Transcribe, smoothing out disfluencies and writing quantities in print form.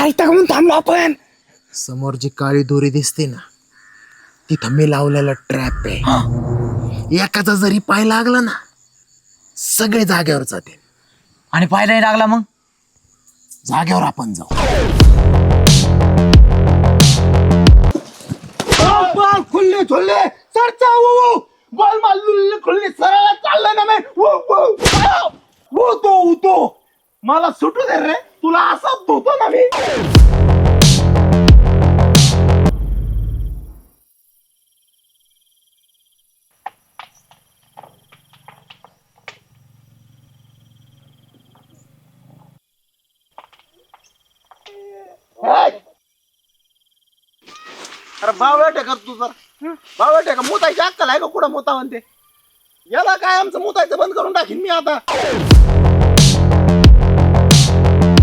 ऐकता का म्हणून थांबलो आपण. समोर जी काळी दोरी दिसते ना तिथं मी लावलेला ट्रॅप आहे. एकाचा जरी पाय लागला ना सगळे जागेवर जाते. आणि पाहायलाही लागला मग. जागेवर आपण जाऊ. बॉल खुल्ले खुल्ले सरचा बॉल मारली खुल्ली सरळ चाललं ना मी वो तो मला सुटू दे रे तुला असाच धुतो ना मी. अरे बावळट कर तू जर बावळट का मुतायची अक्कल आहे का कुठं मुता म्हणते याला काय आमचं मुतायचं बंद करून टाकीन मी आता.